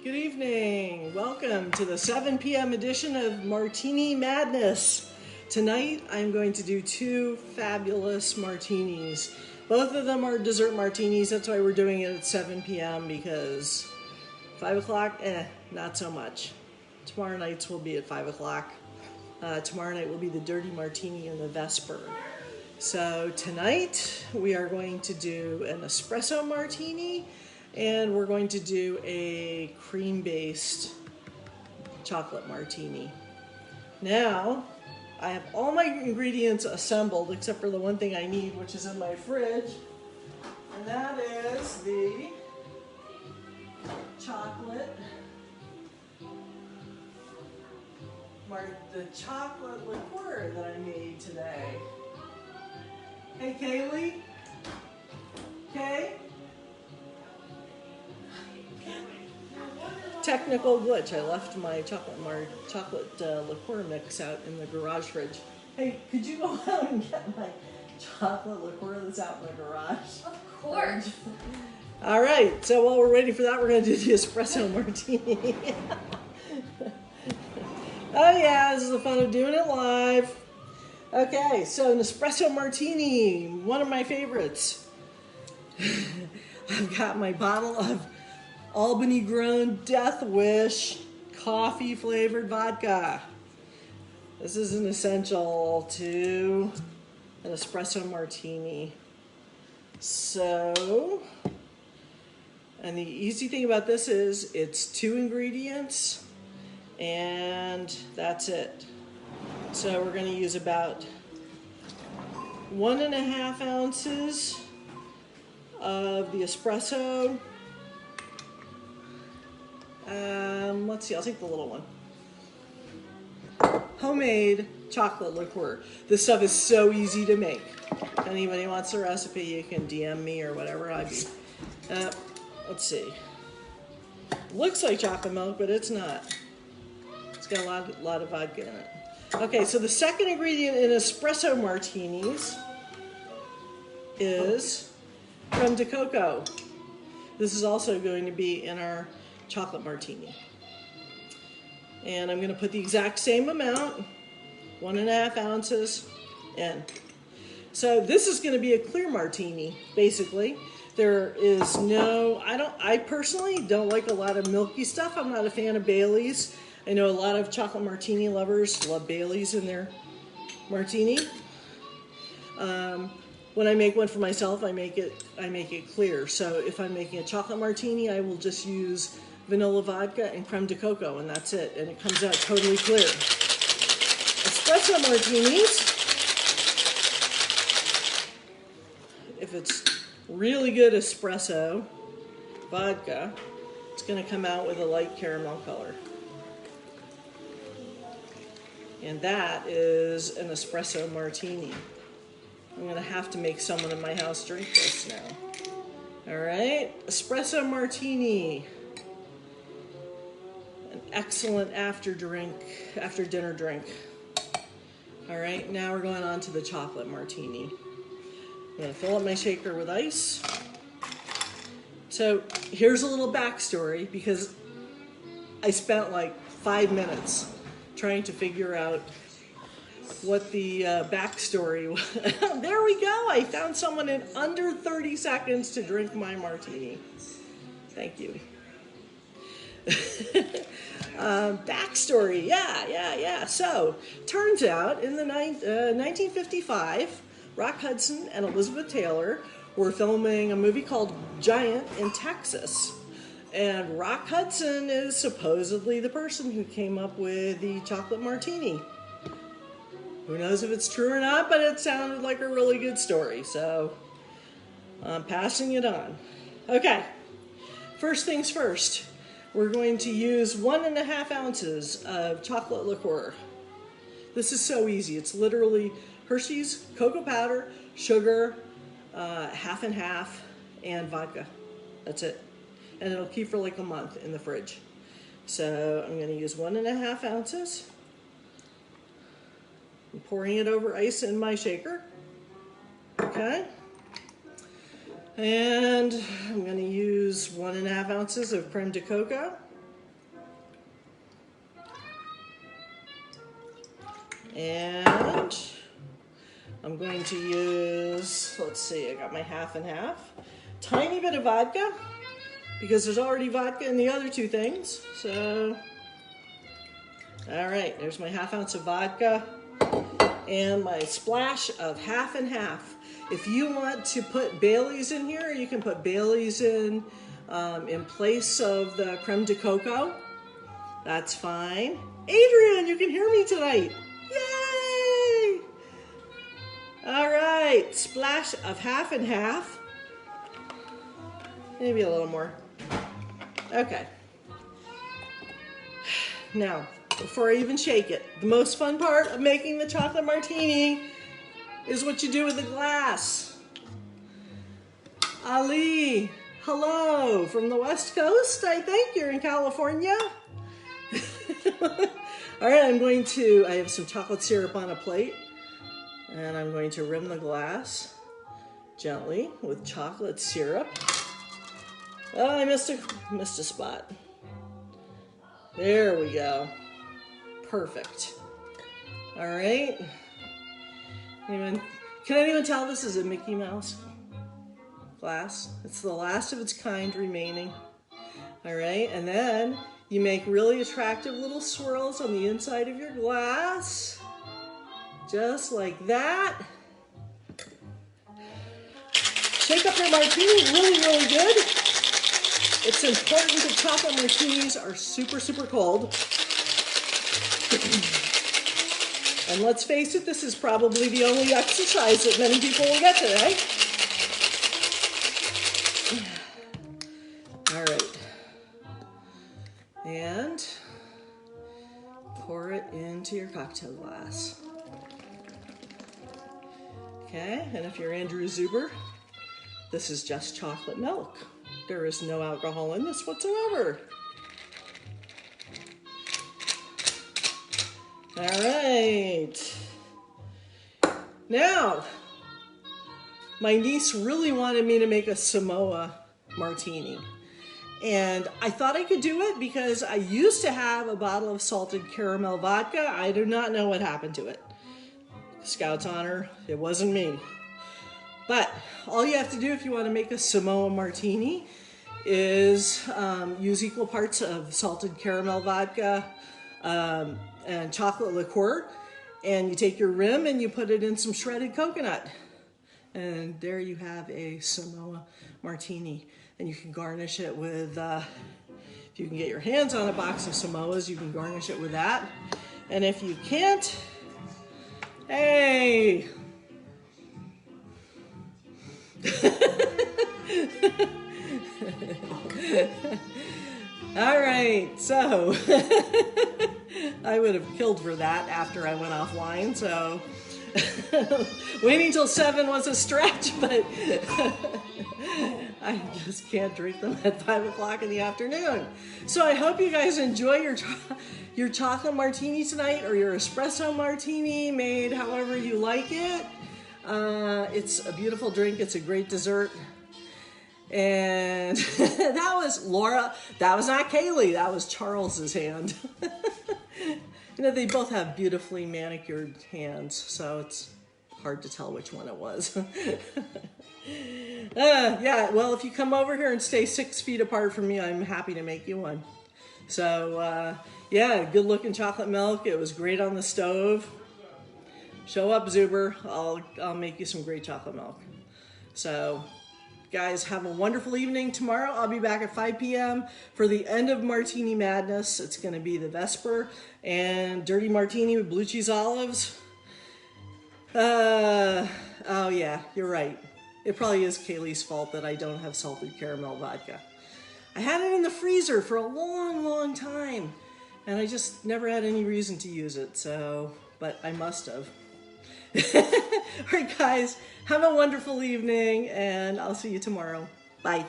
Good evening. Welcome to the 7 p.m. edition of Martini Madness. Tonight I'm going to do two fabulous martinis. Both of them are dessert martinis. That's why we're doing it at 7 p.m. because 5 o'clock, not so much. Tomorrow nights will be at 5 o'clock. Tomorrow night will be the dirty martini and the Vesper. So tonight we are going to do an espresso martini and we're going to do a cream-based chocolate martini. Now, I have all my ingredients assembled except for the one thing I need, which is in my fridge, and that is the chocolate liqueur that I made today. Hey, Kaylee? Kay? Technical glitch. I left my chocolate liqueur mix out in the garage fridge. Hey, could you go out and get my chocolate liqueur that's out in the garage? Of course. All right. So while we're waiting for that, we're going to do the espresso martini. Oh yeah, this is the fun of doing it live. Okay, so an espresso martini, one of my favorites. I've got my bottle of Albany grown Death Wish coffee flavored vodka. This is an essential to an espresso martini. So, and the easy thing about this is it's 2 ingredients and that's it. So we're going to use about 1.5 ounces of the espresso. Let's see, I'll take the little one. Homemade chocolate liqueur. This stuff is so easy to make. If anybody wants a recipe, you can DM me or whatever. Let's see. Looks like chocolate milk, but it's not. It's got a lot of vodka in it. Okay, so the second ingredient in espresso martinis is creme de coco. This is also going to be in our chocolate martini. And I'm going to put the exact same amount, 1.5 ounces in. So this is going to be a clear martini, basically. There is no, I personally don't like a lot of milky stuff. I'm not a fan of Bailey's. I know a lot of chocolate martini lovers love Bailey's in their martini. When I make one for myself, I make it clear. So if I'm making a chocolate martini, I will just use vanilla vodka and creme de coco, and that's it. And it comes out totally clear. Espresso martinis, if it's really good espresso vodka, it's going to come out with a light caramel color. And that is an espresso martini. I'm going to have to make someone in my house drink this now. All right, espresso martini. An excellent after dinner drink. All right, now we're going on to the chocolate martini. I'm going to fill up my shaker with ice. So here's a little backstory because I spent like 5 minutes trying to figure out what the backstory was. There we go. I found someone in under 30 seconds to drink my martini. Thank you. Backstory. Yeah. So, turns out in the 1955, Rock Hudson and Elizabeth Taylor were filming a movie called Giant in Texas. And Rock Hudson is supposedly the person who came up with the chocolate martini. Who knows if it's true or not, but it sounded like a really good story. So I'm passing it on. Okay, first things first. We're going to use 1.5 ounces of chocolate liqueur. This is so easy. It's literally Hershey's cocoa powder, sugar, half and half, and vodka. That's it. And it'll keep for like a month in the fridge. So I'm going to use 1.5 ounces. I'm pouring it over ice in my shaker. Okay. And I'm going to use 1.5 ounces of creme de coco. And I'm going to use, let's see, I got my half and half. Tiny bit of vodka, because there's already vodka in the other two things. So, all right, there's my half ounce of vodka and my splash of half and half. If you want to put Bailey's in here, you can put Bailey's in place of the creme de coco. That's fine. Adrian, you can hear me tonight. Yay! All right, splash of half and half. Maybe a little more. Okay. Now, before I even shake it, the most fun part of making the chocolate martini is what you do with the glass. Ali, hello from the West Coast, I think. You're in California. All right, I have some chocolate syrup on a plate, and I'm going to rim the glass gently with chocolate syrup. Oh, I missed a spot. There we go. Perfect. All right. Can anyone tell this is a Mickey Mouse glass? It's the last of its kind remaining. All right, and then you make really attractive little swirls on the inside of your glass. Just like that. Shake up your martini really, really good. It's important that chocolate martinis are super, super cold. And let's face it, this is probably the only exercise that many people will get today. All right. And pour it into your cocktail glass. Okay, and if you're Andrew Zuber, this is just chocolate milk. There is no alcohol in this whatsoever. All right. Now, my niece really wanted me to make a Samoa martini. And I thought I could do it because I used to have a bottle of salted caramel vodka. I do not know what happened to it. Scout's honor, it wasn't me. But all you have to do if you want to make a Samoa martini is use equal parts of salted caramel vodka and chocolate liqueur, and you take your rim and you put it in some shredded coconut. And there you have a Samoa martini. And you can garnish it with, if you can get your hands on a box of Samoas, you can garnish it with that. And if you can't, hey! All right, so I would have killed for that after I went offline, so waiting till 7 was a stretch, but I just can't drink them at 5 o'clock in the afternoon. So I hope you guys enjoy your chocolate martini tonight, or your espresso martini, made however you like it. It's a beautiful drink. It's a great dessert. And that was Laura. That was not Kaylee. That was Charles's hand. You know, they both have beautifully manicured hands, so it's hard to tell which one it was. Yeah, well, if you come over here and stay 6 feet apart from me, I'm happy to make you one. So, yeah, good looking chocolate milk. It was great on the stove. Show up, Zuber. I'll make you some great chocolate milk. So, guys, have a wonderful evening. Tomorrow I'll be back at 5 p.m. for the end of Martini Madness. It's going to be the Vesper and Dirty Martini with blue cheese olives. Oh yeah, you're right. It probably is Kaylee's fault that I don't have salted caramel vodka. I had it in the freezer for a long, long time, and I just never had any reason to use it, so, but I must have. All right, guys, have a wonderful evening, and I'll see you tomorrow. Bye.